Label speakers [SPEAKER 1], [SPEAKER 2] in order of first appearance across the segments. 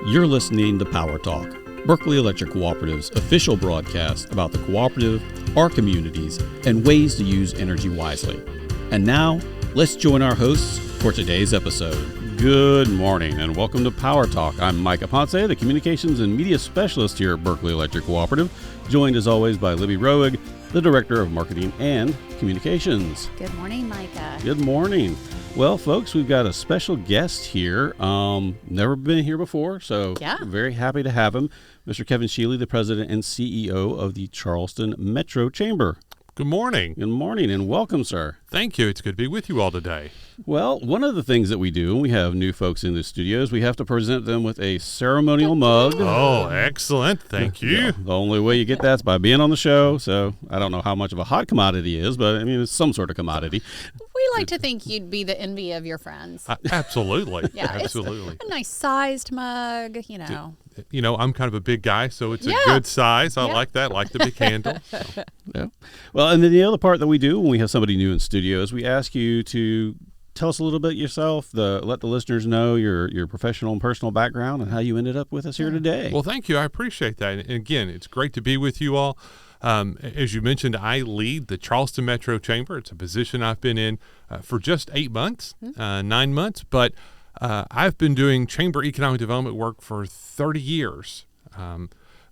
[SPEAKER 1] You're listening to Power Talk, Berkeley Electric Cooperative's official broadcast about the cooperative, our communities, and ways to use energy wisely. And now, let's join our hosts for today's episode. Good morning and welcome to Power Talk. I'm Micah Ponce, the Communications and Media Specialist here at Berkeley Electric Cooperative, joined as always by Libby Roig, the Director of Marketing and Communications.
[SPEAKER 2] Good morning, Micah.
[SPEAKER 1] Good morning. Well, folks, we've got a special guest here. Never been here before, so very happy to have him. Mr. Kevin Sheilley, the President and CEO of the Charleston Metro Chamber.
[SPEAKER 3] Good morning.
[SPEAKER 1] Good morning and welcome, sir.
[SPEAKER 3] Thank you. It's good to be with you all today.
[SPEAKER 1] Well, one of the things that we do when we have new folks in the studio is we have to present them with a ceremonial mug.
[SPEAKER 3] Oh, excellent. Thank you.
[SPEAKER 1] Yeah, the only way you get that is by being on the show. So I don't know how much of a hot commodity is, but I mean, it's some sort of commodity.
[SPEAKER 2] We like to think you'd be the envy of your friends.
[SPEAKER 3] Absolutely.
[SPEAKER 2] Yeah,
[SPEAKER 3] absolutely.
[SPEAKER 2] It's a nice sized mug, you know.
[SPEAKER 3] You know, I'm kind of a big guy, so it's a good size. I like that. I like the big handle. So.
[SPEAKER 1] Yeah. Well, and then the other part that we do when we have somebody new in studio is we ask you to tell us a little bit yourself, let the listeners know your professional and personal background and how you ended up with us here today.
[SPEAKER 3] Well, thank you. I appreciate that. And again, it's great to be with you all. As you mentioned, I lead the Charleston Metro Chamber. It's a position I've been in for just 8 months, 9 months, but I've been doing chamber economic development work for 30 years.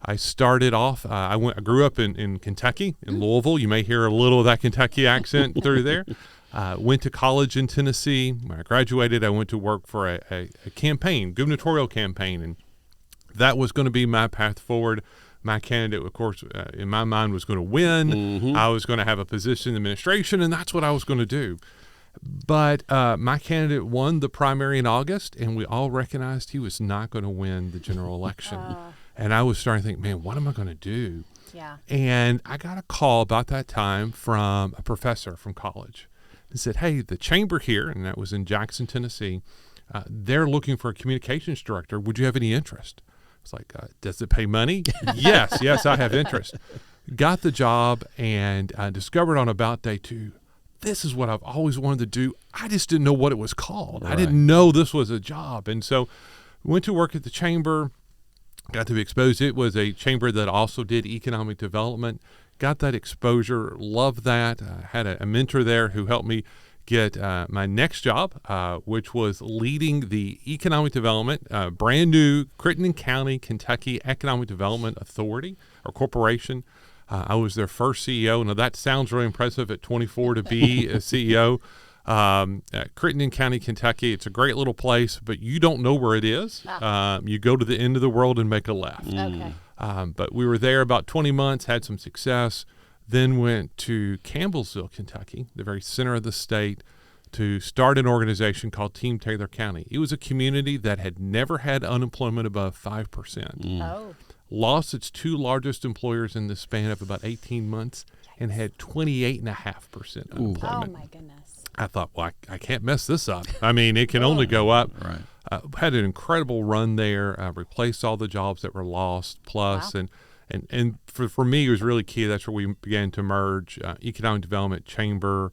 [SPEAKER 3] I started off, I grew up in Kentucky, in Louisville. You may hear a little of that Kentucky accent through there. Went to college in Tennessee. When I graduated, I went to work for a campaign, gubernatorial campaign, and that was going to be my path forward. My candidate, of course, in my mind was going to win. Mm-hmm. I was going to have a position in administration, and that's what I was going to do. But my candidate won the primary in August, and we all recognized he was not going to win the general election. And I was starting to think, man, what am I going to do?
[SPEAKER 2] Yeah.
[SPEAKER 3] And I got a call about that time from a professor from college. He said, hey, the chamber here, and that was in Jackson, Tennessee, they're looking for a communications director. Would you have any interest? It's like, does it pay money? Yes, I have interest. Got the job and discovered on about day 2, this is what I've always wanted to do. I just didn't know what it was called. Right. I didn't know this was a job. And so went to work at the chamber, got to be exposed. It was a chamber that also did economic development, got that exposure, loved that. Had a mentor there who helped me get my next job, which was leading the economic development, brand new Crittenden County, Kentucky Economic Development Authority or Corporation. I was their first CEO. Now, that sounds really impressive at 24 to be a CEO. Crittenden County, Kentucky, it's a great little place, but you don't know where it is. You go to the end of the world and make a left.
[SPEAKER 2] Okay.
[SPEAKER 3] But we were there about 20 months, had some success, then went to Campbellsville, Kentucky, the very center of the state, to start an organization called Team Taylor County. It was a community that had never had unemployment above 5%.
[SPEAKER 2] Oh.
[SPEAKER 3] Lost its 2 largest employers in the span of about 18 months and had 28.5% unemployment.
[SPEAKER 2] Oh, my goodness.
[SPEAKER 3] I thought, well, I can't mess this up. I mean, it can only go up.
[SPEAKER 1] Right.
[SPEAKER 3] Had an incredible run there, replaced all the jobs that were lost, plus, and for me, it was really key. That's where we began to merge economic development, chamber,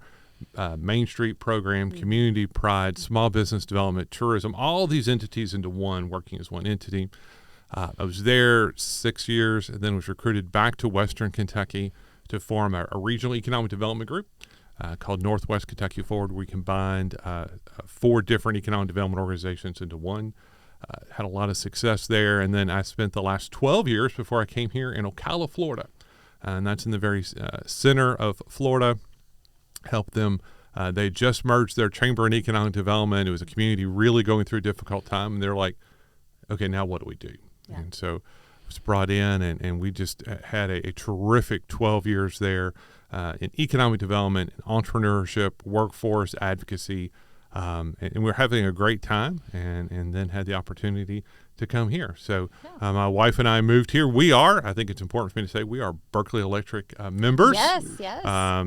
[SPEAKER 3] Main Street program, community pride, small business development, tourism, all these entities into one, working as one entity. I was there 6 years and then was recruited back to Western Kentucky to form a regional economic development group called Northwest Kentucky Forward. We combined 4 different economic development organizations into one. Had a lot of success there. And then I spent the last 12 years before I came here in Ocala, Florida. And that's in the very center of Florida. Helped them. They just merged their chamber and economic development. It was a community really going through a difficult time. And they're like, okay, now what do we do? Yeah. And so I was brought in, and we just had a terrific 12 years there in economic development, entrepreneurship, workforce advocacy, and we're having a great time, and then had the opportunity to come here. So my wife and I moved here. I think it's important for me to say, we are Berkeley Electric members.
[SPEAKER 2] Yes.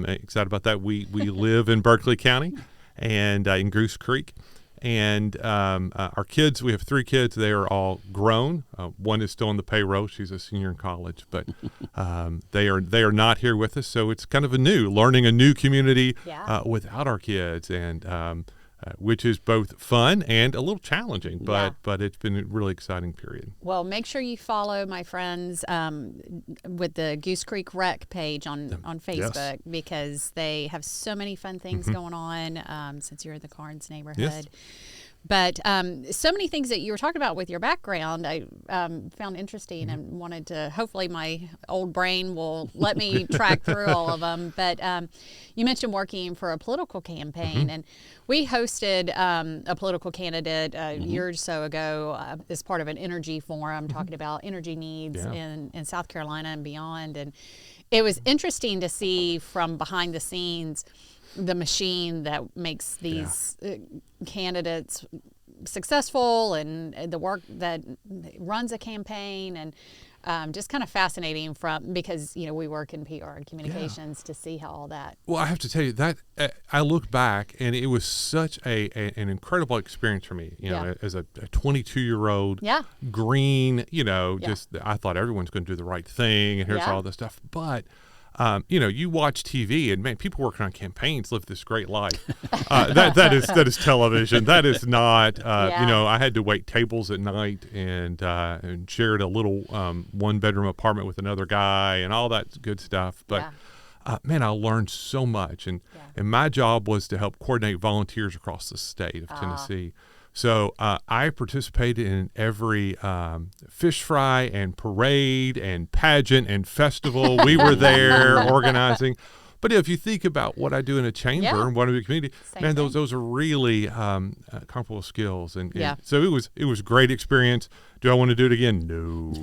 [SPEAKER 3] Excited about that. We live in Berkeley County and in Goose Creek. And our kids, we have 3 kids. They are all grown. One is still on the payroll. She's a senior in college, but they are not here with us. So it's kind of learning a new community without our kids. And which is both fun and a little challenging, but it's been a really exciting period.
[SPEAKER 2] Well, make sure you follow my friends with the Goose Creek Rec page on Facebook, because they have so many fun things going on since you're in the Carnes neighborhood.
[SPEAKER 3] Yes.
[SPEAKER 2] But so many things that you were talking about with your background, I found interesting and wanted to, hopefully my old brain will let me track through all of them. But you mentioned working for a political campaign, and we hosted a political candidate a year or so ago as part of an energy forum talking about energy needs in South Carolina and beyond. And it was interesting to see from behind the scenes the machine that makes these candidates successful, and the work that runs a campaign, and just kind of fascinating because we work in PR and communications to see how all that.
[SPEAKER 3] Well, I have to tell you that I look back and it was such an incredible experience for me. As a 22-year-old, green. Just I thought everyone's going to do the right thing, and here's all this stuff, but. You watch TV, and man, people working on campaigns live this great life. That is television. That is not. I had to wait tables at night and shared a little 1-bedroom apartment with another guy and all that good stuff. But man, I learned so much, and my job was to help coordinate volunteers across the state of Tennessee. So I participated in every fish fry and parade and pageant and festival. We were there organizing. But if you think about what I do in a chamber and what I do in the community, man, those are really comparable skills. And so it was a great experience. Do I want to do it again? No.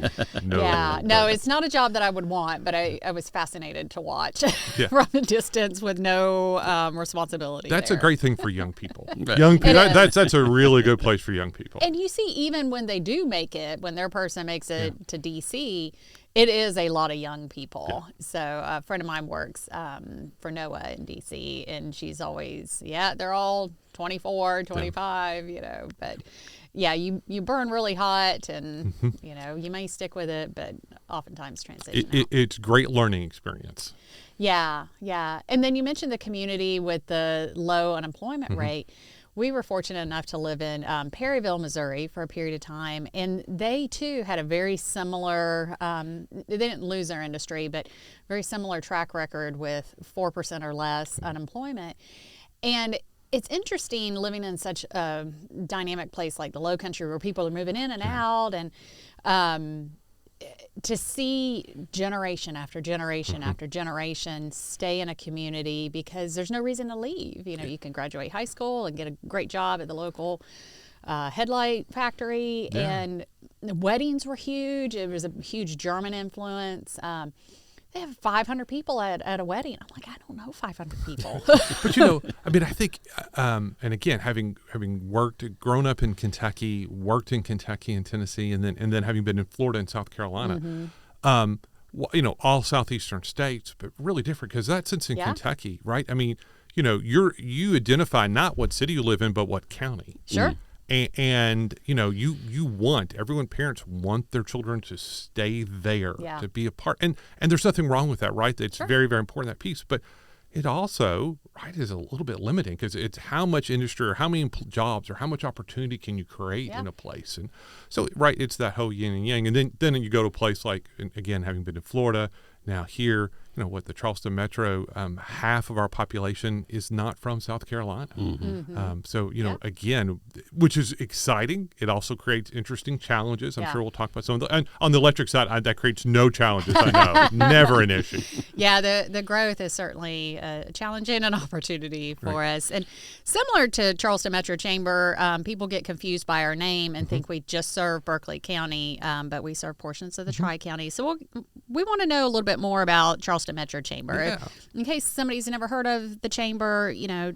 [SPEAKER 2] Yeah, no, it's not a job that I would want, but I was fascinated to watch from a distance with no responsibility.
[SPEAKER 3] That's
[SPEAKER 2] there.
[SPEAKER 3] A great thing for young people. Young people, that's a really good place for young people.
[SPEAKER 2] And you see, even when they do make it, when their person makes it to D.C., it is a lot of young people. So a friend of mine works for NOAA in D.C., and she's always, they're all 24, 25, but you burn really hot, and you may stick with it, but oftentimes transition out.
[SPEAKER 3] It's great learning experience.
[SPEAKER 2] Yeah. And then you mentioned the community with the low unemployment rate. We were fortunate enough to live in Perryville, Missouri for a period of time, and they too had a very similar, they didn't lose their industry, but very similar track record with 4% or less unemployment. And it's interesting living in such a dynamic place like the Low Country, where people are moving in and out, and to see generation after generation after generation stay in a community because there's no reason to leave. You can graduate high school and get a great job at the local headlight factory, and the weddings were huge. It was a huge German influence. They have 500 people at a wedding. I'm like, I don't know 500 people.
[SPEAKER 3] But I think, and again, having grown up in Kentucky, worked in Kentucky and Tennessee, and then having been in Florida and South Carolina, all southeastern states, but really different because that's in Kentucky, right? I mean, you identify not what city you live in, but what county.
[SPEAKER 2] Sure.
[SPEAKER 3] And parents want their children to stay there, to be a part. And there's nothing wrong with that, right? It's very, very important, that piece. But it also, is a little bit limiting because it's how much industry or how many jobs or how much opportunity can you create in a place. And so, it's that whole yin and yang. And then you go to a place like, again, having been in Florida, now here, the Charleston metro, half of our population is not from South Carolina. Again, which is exciting. It also creates interesting challenges. I'm sure we'll talk about some of them. And on the electric side, that creates no challenges, I know. Never an issue.
[SPEAKER 2] Yeah, the growth is certainly a challenge and an opportunity for us. And similar to Charleston Metro Chamber, people get confused by our name and think we just serve Berkeley County, but we serve portions of the Tri-County. So we want to know a little bit more about Charleston Metro Chamber. In case somebody's never heard of the Chamber,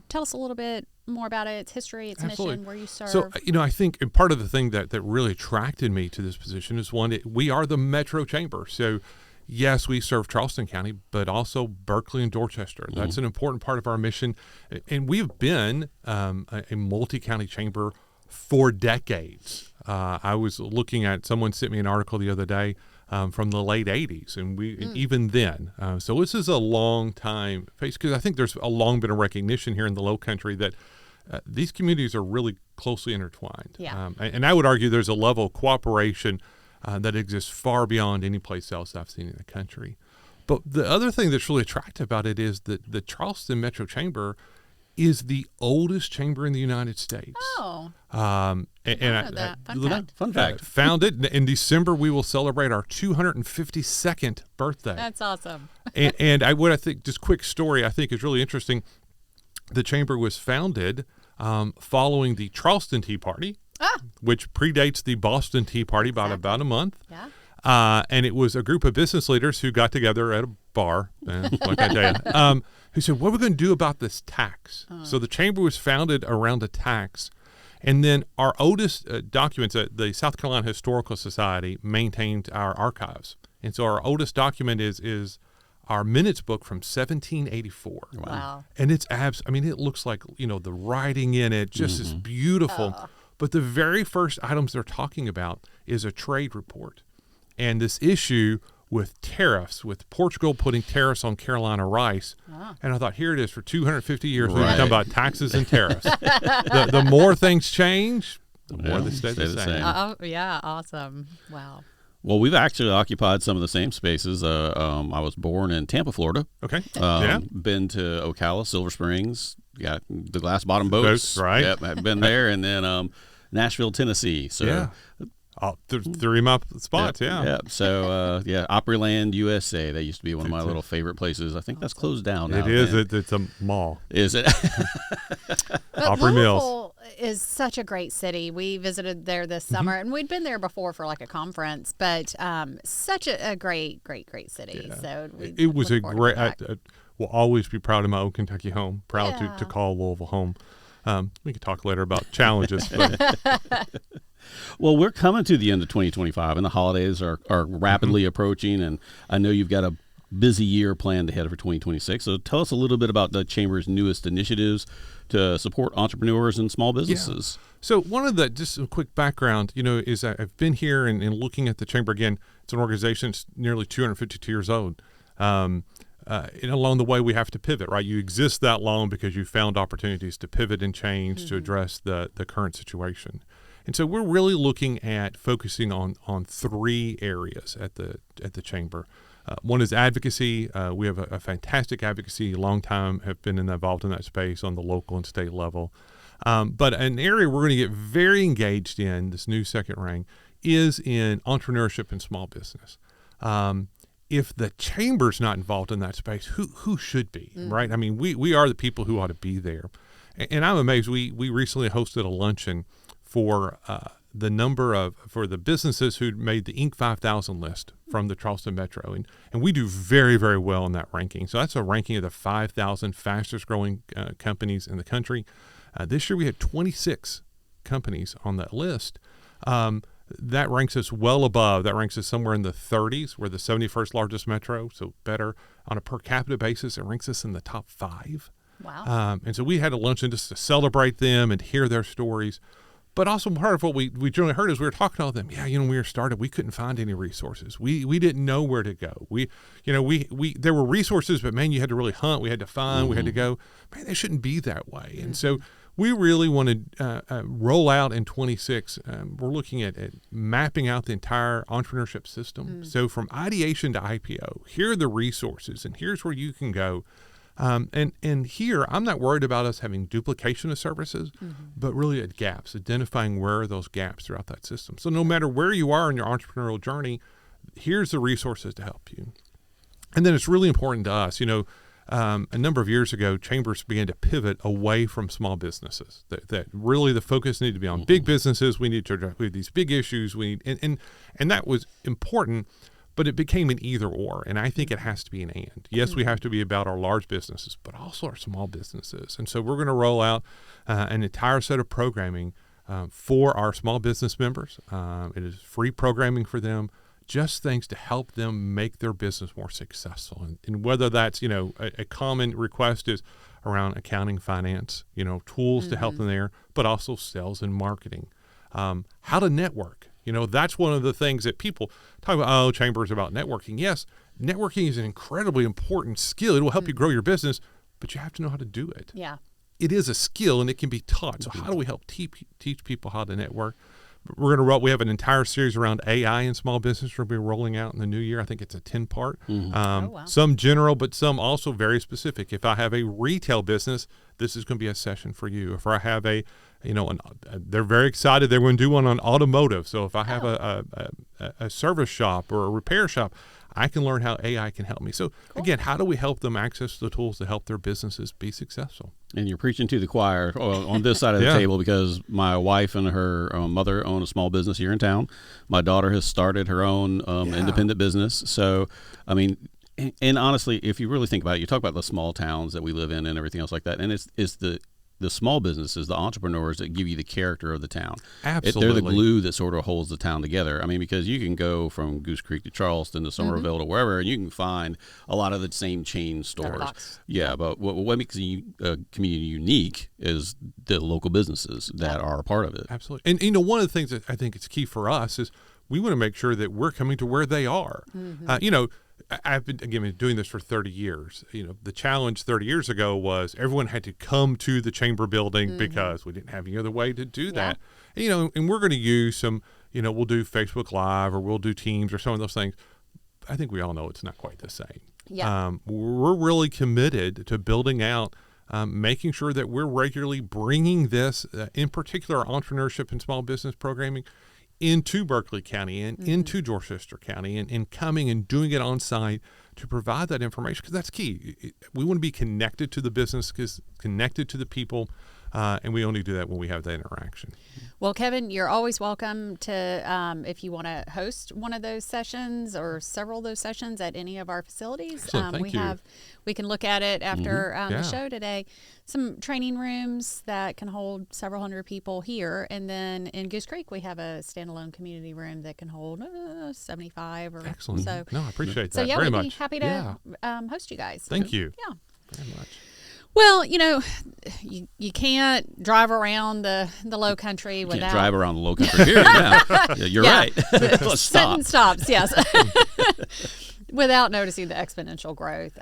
[SPEAKER 2] tell us a little bit more about it, its history, its mission, where you serve.
[SPEAKER 3] So, I think part of the thing that really attracted me to this position is we are the Metro Chamber. So, yes, we serve Charleston County, but also Berkeley and Dorchester. That's an important part of our mission. And we've been a multi-county chamber for decades. I was looking at, someone sent me an article the other day from the late 80s, and even then. So this is a long time, because I think there's long been a recognition here in the Low Country that these communities are really closely intertwined.
[SPEAKER 2] Yeah.
[SPEAKER 3] And I would argue there's a level of cooperation that exists far beyond any place else I've seen in the country. But the other thing that's really attractive about it is that the Charleston Metro Chamber is the oldest chamber in the United States.
[SPEAKER 2] Oh.
[SPEAKER 3] And
[SPEAKER 2] Fun fact.
[SPEAKER 3] Founded in December, we will celebrate our 252nd birthday.
[SPEAKER 2] That's awesome.
[SPEAKER 3] and what I think, just quick story, I think is really interesting. The chamber was founded following the Charleston Tea Party, which predates the Boston Tea Party by about a month.
[SPEAKER 2] Yeah.
[SPEAKER 3] And it was a group of business leaders who got together at a bar, like I tell you, who said, what are we going to do about this tax? So the chamber was founded around a tax. And then our oldest documents, the South Carolina Historical Society maintained our archives. And so our oldest document is our minutes book from 1784.
[SPEAKER 2] Wow.
[SPEAKER 3] And it's it looks like, the writing in it just is beautiful. But the very first items they're talking about is a trade report. And this issue with tariffs, with Portugal putting tariffs on Carolina rice. And I thought, here it is for 250 years. We're talking about taxes and tariffs. The more things change, the more they stay the same.
[SPEAKER 2] Yeah, awesome. Wow.
[SPEAKER 1] Well, we've actually occupied some of the same spaces. I was born in Tampa, Florida.
[SPEAKER 3] Okay.
[SPEAKER 1] Been to Ocala, Silver Springs. Got the glass bottom boats.
[SPEAKER 3] Right.
[SPEAKER 1] Yep, I've been there. And then Nashville, Tennessee. So,
[SPEAKER 3] three of my spots,
[SPEAKER 1] Yeah. So, Opryland, USA. That used to be one of my little favorite places. I think that's closed down now.
[SPEAKER 3] It is. It's a mall.
[SPEAKER 1] Is it?
[SPEAKER 3] Opry Mills
[SPEAKER 2] is such a great city. We visited there this summer, and we'd been there before for like a conference, but such a great city. Yeah. So
[SPEAKER 3] it was a great. I will always be proud of my old Kentucky home. Proud to call Louisville home. We can talk later about challenges. But.
[SPEAKER 1] Well, we're coming to the end of 2025, and the holidays are rapidly approaching, and I know you've got a busy year planned ahead for 2026. So tell us a little bit about the Chamber's newest initiatives to support entrepreneurs and small businesses.
[SPEAKER 3] Yeah. So one of the, just a quick background, is I've been here and looking at the Chamber again. It's an organization that's nearly 252 years old. And along the way, we have to pivot, right? You exist that long because you found opportunities to pivot and change to address the current situation. And so we're really looking at focusing on three areas at the Chamber. One is advocacy. We have a fantastic advocacy, long time have been involved in that space on the local and state level. But an area we're going to get very engaged in, this new second ring, is in entrepreneurship and small business. If the Chamber's not involved in that space, who should be, right? I mean, we are the people who ought to be there. And I'm amazed. We recently hosted a luncheon for for the businesses who made the Inc. 5000 list from the Charleston Metro. And we do very, very well in that ranking. So that's a ranking of the 5,000 fastest growing companies in the country. This year we had 26 companies on that list. That ranks us well above. That ranks us somewhere in the 30s. We're the 71st largest metro, so better. On a per capita basis, it ranks us in the top 5.
[SPEAKER 2] Wow.
[SPEAKER 3] And so we had a luncheon just to celebrate them and hear their stories. But also part of what we generally heard is we were talking to all of them. Yeah, when we were started, we couldn't find any resources. We didn't know where to go. We there were resources, but man, you had to really hunt. We had to find. We had to go. Man, they shouldn't be that way. And so we really want to roll out in 26. We're looking at mapping out the entire entrepreneurship system. So from ideation to IPO, here are the resources, and here's where you can go. And here, I'm not worried about us having duplication of services, but really at gaps, identifying where are those gaps throughout that system. So no matter where you are in your entrepreneurial journey, here's the resources to help you. And then it's really important to us, a number of years ago, chambers began to pivot away from small businesses. That really the focus needed to be on big businesses. We need to address these big issues. And that was important. But it became an either or, and I think it has to be an and. Yes, we have to be about our large businesses, but also our small businesses. And so we're going to roll out an entire set of programming for our small business members. It is free programming for them, just things to help them make their business more successful. And whether that's, a common request is around accounting, finance, tools to help them there, but also sales and marketing. How to network. That's one of the things that people talk about, Chamber is about networking. Yes, networking is an incredibly important skill. It will help you grow your business, but you have to know how to do it.
[SPEAKER 2] Yeah.
[SPEAKER 3] it is a skill and it can be taught. So how do we help teach people how to network? We have an entire series around AI in small business we'll be rolling out in the new year. I think it's a 10-part.
[SPEAKER 2] Wow. Some
[SPEAKER 3] general, but some also very specific. If I have a retail business, this is going to be a session for you. If I have they're very excited. They're going to do one on automotive. So if I have a service shop or a repair shop, I can learn how AI can help me. So again, how do we help them access the tools to help their businesses be successful?
[SPEAKER 1] And you're preaching to the choir on this side of the table, because my wife and her mother own a small business here in town. My daughter has started her own independent business. So, I mean, and honestly, if you really think about it, you talk about the small towns that we live in and everything else like that, and it's the small businesses, the entrepreneurs that give you the character of the town.
[SPEAKER 3] Absolutely.
[SPEAKER 1] They're the glue that sort of holds the town together. I mean, because you can go from Goose Creek to Charleston to Somerville to wherever, and you can find a lot of the same chain stores. Yeah, but what makes a community unique is the local businesses that are a part of it.
[SPEAKER 3] Absolutely. And, one of the things that I think is key for us is we want to make sure that we're coming to where they are. I've been doing this for 30 years. The challenge 30 years ago was everyone had to come to the chamber building because we didn't have any other way to do that. And we're going to use some, we'll do Facebook Live or we'll do Teams or some of those things. I think we all know it's not quite the same.
[SPEAKER 2] Yeah.
[SPEAKER 3] We're really committed to building out, making sure that we're regularly bringing this, in particular, entrepreneurship and small business programming, into Berkeley County and into Dorchester County and coming and doing it on site to provide that information, because that's key. We want to be connected to the business, connected to the people, and we only do that when we have that interaction.
[SPEAKER 2] Well, Kevin, you're always welcome to, if you want to host one of those sessions or several of those sessions at any of our facilities.
[SPEAKER 3] Excellent. Thank you.
[SPEAKER 2] We can look at it after the show today. Some training rooms that can hold several hundred people here. And then in Goose Creek, we have a standalone community room that can hold 75 or
[SPEAKER 3] Excellent.
[SPEAKER 2] so.
[SPEAKER 3] No, I appreciate that
[SPEAKER 2] So,
[SPEAKER 3] very
[SPEAKER 2] we'd
[SPEAKER 3] much.
[SPEAKER 2] be happy to host you guys.
[SPEAKER 3] Thank you.
[SPEAKER 2] Yeah.
[SPEAKER 3] Very much.
[SPEAKER 2] Well, you can't drive around the low country without...
[SPEAKER 1] Can't drive around the low country here. Yeah, you're right. Let's stop.
[SPEAKER 2] Stops, yes. Without noticing the exponential growth.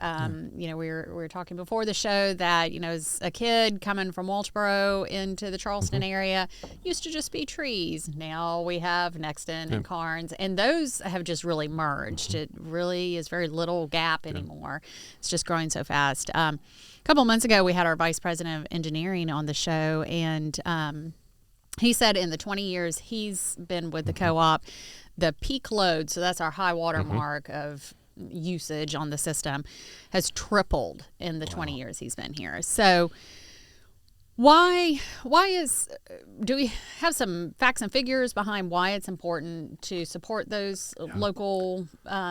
[SPEAKER 2] We were talking before the show that, as a kid coming from Walshboro into the Charleston area, used to just be trees. Now we have Nexton and Carnes, and those have just really merged. It really is very little gap anymore. It's just growing so fast. A couple of months ago, we had our vice president of engineering on the show, and he said in the 20 years he's been with the co-op, the peak load, so that's our high water mark of usage on the system, has tripled in the 20 years he's been here. So why do we have some facts and figures behind why it's important to support those local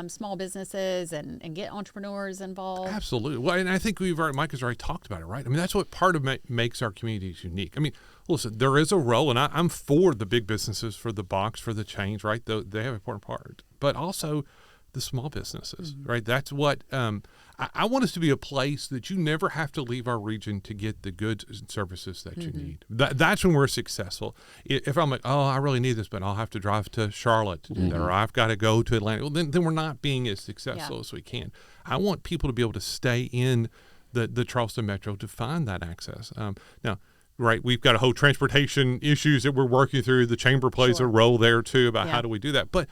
[SPEAKER 2] small businesses and get entrepreneurs involved?
[SPEAKER 3] Absolutely. Well, and I think Mike has already talked about it, right? I mean, that's what part of makes our communities unique. I mean, listen, there is a role, and I'm for the big businesses, for the box, for the chains, right? They have an important part, but also the small businesses, right? That's what I want us to be a place that you never have to leave our region to get the goods and services that you need. That's when we're successful. If I'm like, oh, I really need this, but I'll have to drive to Charlotte to do that, or I've got to go to Atlanta, well, then we're not being as successful as we can. I want people to be able to stay in the Charleston Metro to find that access. Now, right, we've got a whole transportation issues that we're working through. The chamber plays a role there too about how do we do that, but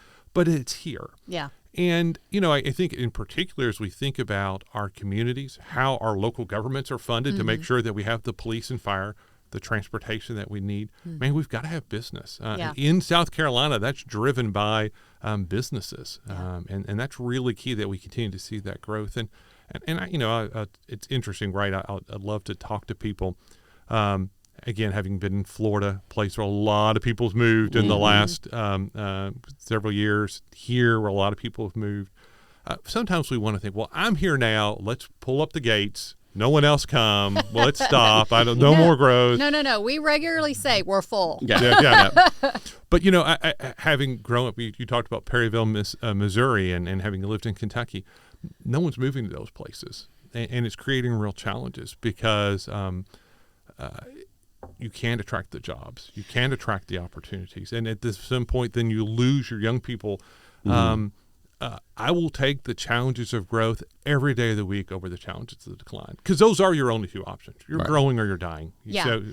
[SPEAKER 3] it's here.
[SPEAKER 2] Yeah.
[SPEAKER 3] And, I think in particular, as we think about our communities, how our local governments are funded to make sure that we have the police and fire, the transportation that we need, man, we've got to have business. In South Carolina, that's driven by businesses. And that's really key that we continue to see that growth. And it's interesting, right? I'd love to talk to people. Again, having been in Florida, a place where a lot of people's moved in the last several years, here where a lot of people have moved. Sometimes we want to think, well, I'm here now. Let's pull up the gates. No one else come. Well, let's stop. No more growth.
[SPEAKER 2] No. We regularly say we're full.
[SPEAKER 3] Yeah. But, having grown up, you talked about Perryville, Missouri, and having lived in Kentucky, no one's moving to those places. And it's creating real challenges because you can't attract the jobs. You can't attract the opportunities. And at some point, then you lose your young people. I will take the challenges of growth every day of the week over the challenges of decline, because those are your only two options. You're
[SPEAKER 1] Right.
[SPEAKER 3] growing or you're dying.
[SPEAKER 2] Yeah.
[SPEAKER 3] So,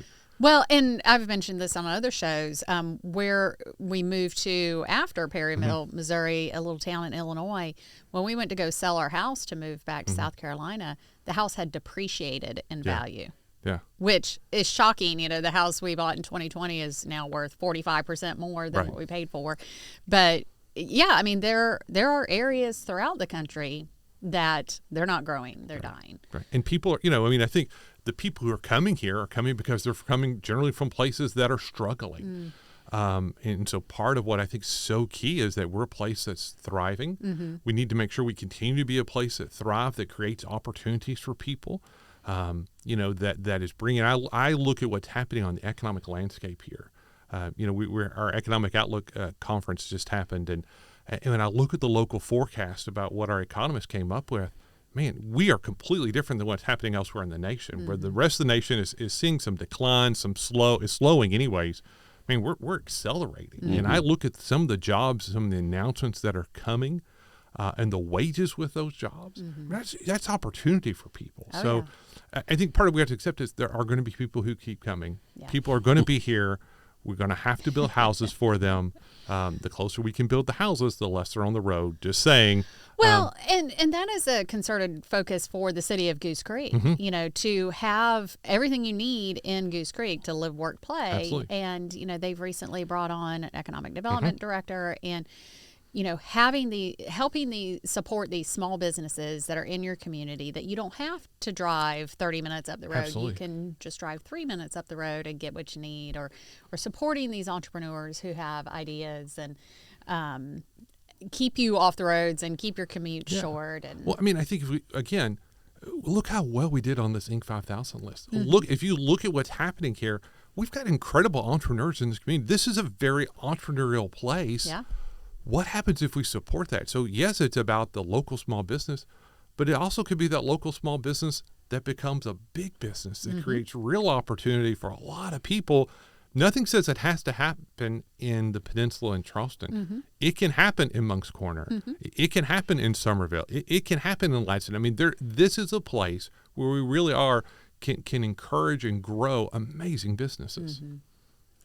[SPEAKER 2] Well, and I've mentioned this on other shows, where we moved to after Perryville, Missouri, a little town in Illinois. When we went to go sell our house to move back to South Carolina, the house had depreciated in value,
[SPEAKER 3] yeah.
[SPEAKER 2] which is shocking. You know, the house we bought in 2020 is now worth 45% more than
[SPEAKER 3] Right.
[SPEAKER 2] what we paid for. But yeah, I mean, there are areas throughout the country that they're not growing, they're dying.
[SPEAKER 3] Right. And people are, I think the people who are coming here are coming because they're coming generally from places that are struggling. And so part of what I think is so key is that we're a place that's thriving. We need to make sure we continue to be a place that thrives, that creates opportunities for people, that is bringing, I look at what's happening on the economic landscape here. Our Economic Outlook conference just happened, and when I look at the local forecast about what our economists came up with, man, we are completely different than what's happening elsewhere in the nation, where the rest of the nation is seeing some decline, is slowing anyways. I mean, we're accelerating. And I look at some of the jobs, some of the announcements that are coming, and the wages with those jobs. That's opportunity for people.
[SPEAKER 2] Oh,
[SPEAKER 3] So I think part of what we have to accept is there are going to be people who keep coming.
[SPEAKER 2] Yeah.
[SPEAKER 3] People are going to be here. We're going to have to build houses for them. The closer we can build the houses, the less they're on the road. Just saying.
[SPEAKER 2] Well, and that is a concerted focus for the city of Goose Creek, to have everything you need in Goose Creek to live, work, play.
[SPEAKER 3] Absolutely.
[SPEAKER 2] And, they've recently brought on an economic development director, and, helping support these small businesses that are in your community, that you don't have to drive 30 minutes up the road.
[SPEAKER 3] Absolutely.
[SPEAKER 2] You can just drive 3 minutes up the road and get what you need, or supporting these entrepreneurs who have ideas and, keep you off the roads and keep your commute short. And
[SPEAKER 3] Well, I mean, I think if we, again, look how well we did on this Inc. 5000 list. If you look at what's happening here, we've got incredible entrepreneurs in this community. This is a very entrepreneurial place.
[SPEAKER 2] Yeah.
[SPEAKER 3] What happens if we support that? So yes, it's about the local small business, but it also could be that local small business that becomes a big business that creates real opportunity for a lot of people. Nothing says it has to happen in the peninsula in Charleston. It can happen in Moncks Corner. It can happen in Somerville. It can happen in Ladson. I mean, this is a place where we really can encourage and grow amazing businesses.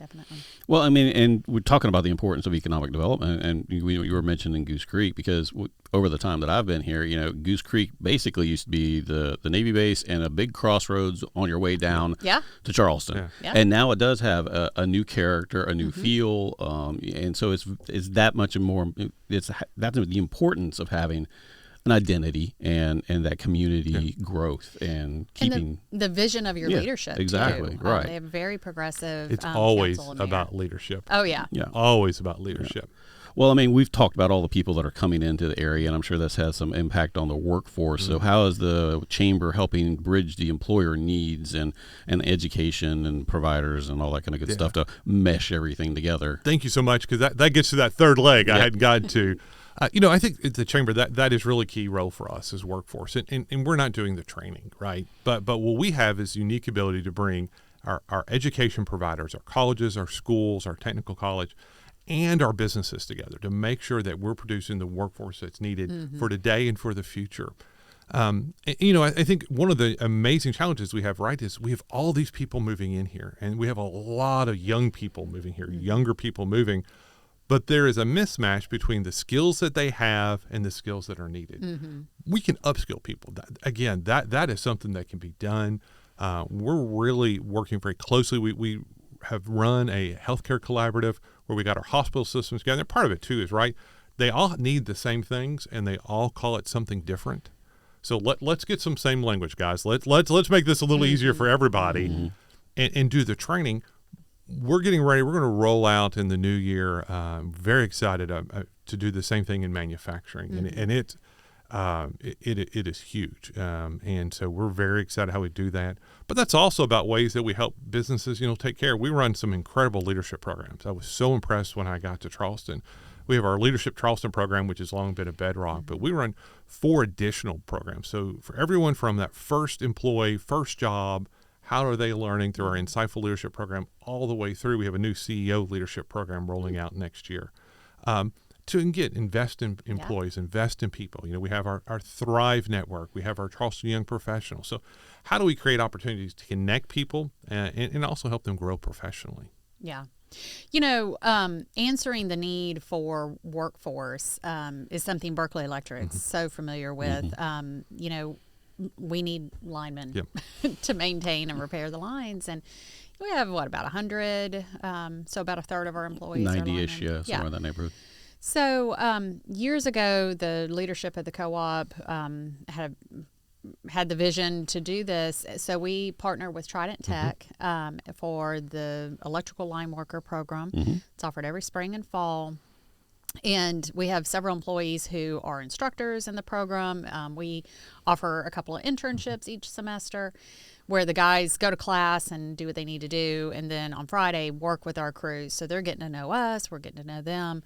[SPEAKER 2] definitely.
[SPEAKER 1] Well, I mean, and we're talking about the importance of economic development, and you were mentioning Goose Creek, because over the time that I've been here, Goose Creek basically used to be the Navy base and a big crossroads on your way down to Charleston.
[SPEAKER 2] Yeah.
[SPEAKER 1] And now it does have a new character, a new feel, and so it's that much more. That's the importance of having an identity and that community growth and keeping
[SPEAKER 2] and the vision of your leadership.
[SPEAKER 1] Exactly,
[SPEAKER 2] too.
[SPEAKER 1] right.
[SPEAKER 2] They have very progressive.
[SPEAKER 3] It's always
[SPEAKER 2] council and mayor.
[SPEAKER 3] about leadership.
[SPEAKER 2] Oh yeah.
[SPEAKER 1] Yeah.
[SPEAKER 3] Always about leadership.
[SPEAKER 1] Well, I mean, we've talked about all the people that are coming into the area, and I'm sure this has some impact on the workforce. So how is the chamber helping bridge the employer needs and education and providers and all that kind of good stuff to mesh everything together?
[SPEAKER 3] Thank you so much, because that gets to that third leg I hadn't gotten to. I think at the chamber that is really key role for us as workforce, and we're not doing the training, right? But what we have is unique ability to bring our education providers, our colleges, our schools, our technical college, and our businesses together to make sure that we're producing the workforce that's needed for today and for the future. I think one of the amazing challenges we have, right, is we have all these people moving in here, and we have a lot of young people moving here, younger people moving. But there is a mismatch between the skills that they have and the skills that are needed. We can upskill people. That is something that can be done. We're really working very closely. We have run a healthcare collaborative where we got our hospital systems together. And part of it, too, is, right, they all need the same things, and they all call it something different. So let's get some same language, guys. Let's make this a little easier for everybody and do the training. We're getting ready. We're going to roll out in the new year. Very excited to do the same thing in manufacturing, and it is huge. And so we're very excited how we do that. But that's also about ways that we help businesses, take care. We run some incredible leadership programs. I was so impressed when I got to Charleston. We have our Leadership Charleston program, which has long been a bedrock, but we run 4 additional programs. So for everyone from that first employee, first job, how are they learning through our Insightful Leadership program all the way through? We have a new CEO leadership program rolling out next year. to invest in employees, invest in people. We have our Thrive Network. We have our Charleston Young Professionals. So how do we create opportunities to connect people and also help them grow professionally?
[SPEAKER 2] Yeah. Answering the need for workforce is something Berkeley Electric's so familiar with. We need linemen to maintain and repair the lines. And we have, about 100, so about a third of our employees
[SPEAKER 1] 90-ish, somewhere in that neighborhood.
[SPEAKER 2] So years ago, the leadership of the co-op had the vision to do this. So we partnered with Trident Tech for the electrical line worker program. It's offered every spring and fall. And we have several employees who are instructors in the program. We offer a couple of internships each semester where the guys go to class and do what they need to do. And then on Friday, work with our crews. So they're getting to know us. We're getting to know them.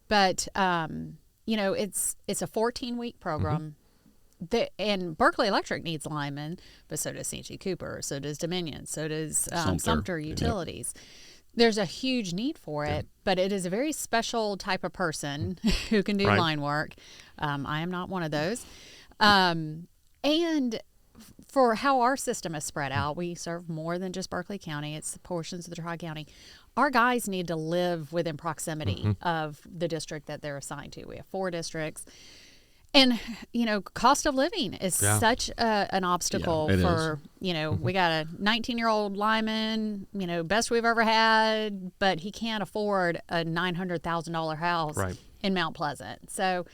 [SPEAKER 2] But, it's a 14-week program. And Berkeley Electric needs linemen, but so does C.G. Cooper, so does Dominion, so does Sumter Utilities. There's a huge need for it, but it is a very special type of person who can do line work. I am not one of those. And for how our system is spread out, we serve more than just Berkeley County. It's portions of the Tri-County. Our guys need to live within proximity of the district that they're assigned to. We have 4 districts. And, cost of living is such an obstacle for, we got a 19-year-old lineman, best we've ever had, but he can't afford a $900,000 house in Mount Pleasant. So,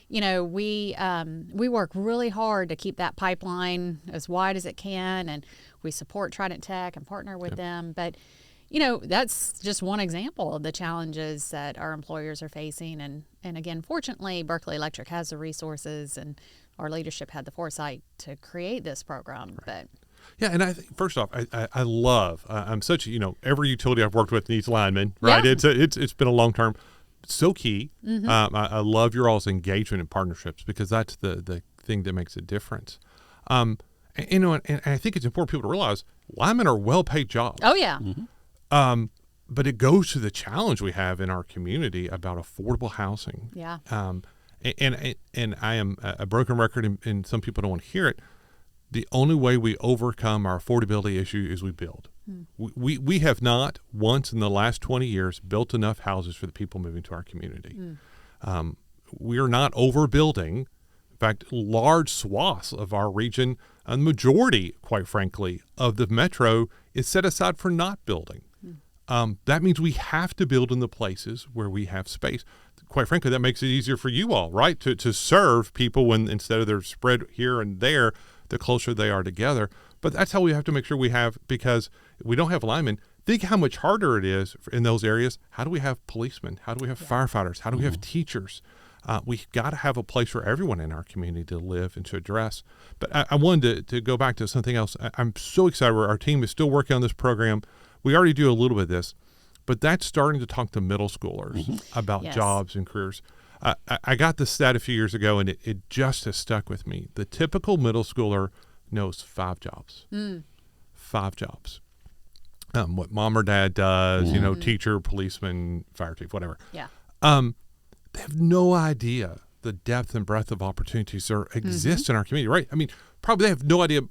[SPEAKER 2] we work really hard to keep that pipeline as wide as it can, and we support Trident Tech and partner with them. But, that's just one example of the challenges that our employers are facing. And again, fortunately, Berkeley Electric has the resources, and our leadership had the foresight to create this program. But
[SPEAKER 3] yeah, and I think first off, I love. I'm such every utility I've worked with needs linemen, right? Yeah. It's been a long term, so key. I love your all's engagement and partnerships because that's the thing that makes a difference. And I think it's important for people to realize linemen are well paid jobs.
[SPEAKER 2] Oh yeah.
[SPEAKER 3] But it goes to the challenge we have in our community about affordable housing.
[SPEAKER 2] Yeah.
[SPEAKER 3] And I am a broken record, and some people don't want to hear it. The only way we overcome our affordability issue is we build. We have not once in the last 20 years built enough houses for the people moving to our community. We are not overbuilding. In fact, large swaths of our region, a majority, quite frankly, of the metro is set aside for not building. That means we have to build in the places where we have space. Quite frankly, that makes it easier for you all, right? To serve people when instead of they're spread here and there, the closer they are together. But that's how we have to make sure we have, because if we don't have linemen, think how much harder it is in those areas. How do we have policemen? How do we have firefighters? How do we have teachers? We've got to have a place for everyone in our community to live and to address. But I wanted to go back to something else. I'm so excited. Our team is still working on this program. We already do a little bit of this, but that's starting to talk to middle schoolers about jobs and careers. I got this stat a few years ago, and it just has stuck with me. The typical middle schooler knows 5 jobs. 5 jobs. What mom or dad does, teacher, policeman, fire chief, whatever.
[SPEAKER 2] Yeah.
[SPEAKER 3] They have no idea the depth and breadth of opportunities that exist in our community, right? I mean, probably they have no idea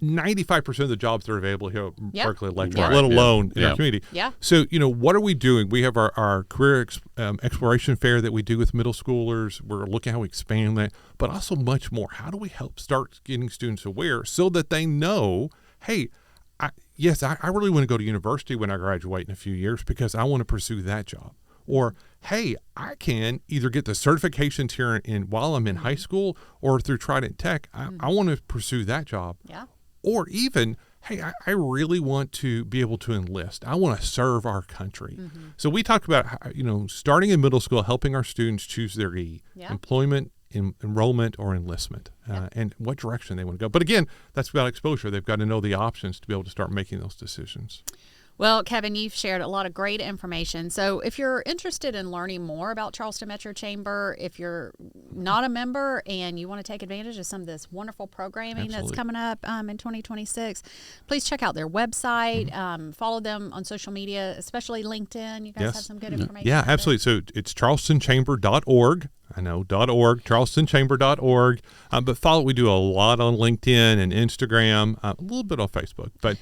[SPEAKER 3] 95% of the jobs that are available here at Berkeley Electric, let alone in our community. Yeah. So, what are we doing? We have our career exploration fair that we do with middle schoolers. We're looking at how we expand that, but also much more. How do we help start getting students aware so that they know, hey, I really want to go to university when I graduate in a few years because I want to pursue that job. Or, hey, I can either get the certifications here while I'm in high school or through Trident Tech. I want to pursue that job.
[SPEAKER 2] Yeah.
[SPEAKER 3] Or even, hey, I really want to be able to enlist. I want to serve our country. So we talked about, starting in middle school, helping our students choose their employment, enrollment, or enlistment, and what direction they want to go. But again, that's about exposure. They've got to know the options to be able to start making those decisions.
[SPEAKER 2] Well, Kevin, you've shared a lot of great information. So if you're interested in learning more about Charleston Metro Chamber, if you're not a member and you want to take advantage of some of this wonderful programming that's coming up in 2026, please check out their website, follow them on social media, especially LinkedIn. You guys have some good information.
[SPEAKER 3] Yeah, absolutely. So it's charlestonchamber.org. I know, .org, charlestonchamber.org. But we do a lot on LinkedIn and Instagram, a little bit on Facebook, but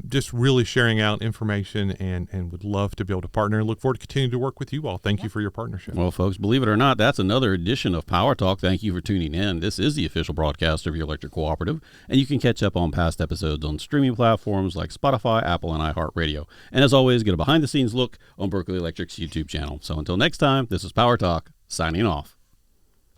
[SPEAKER 3] just really sharing out information and would love to be able to partner and look forward to continuing to work with you all. Thank you for your partnership.
[SPEAKER 1] Well, folks, believe it or not, that's another edition of Power Talk. Thank you for tuning in. This is the official broadcast of your electric cooperative, and you can catch up on past episodes on streaming platforms like Spotify, Apple, and iHeartRadio. And as always, get a behind-the-scenes look on Berkeley Electric's YouTube channel. So until next time, this is Power Talk, signing off.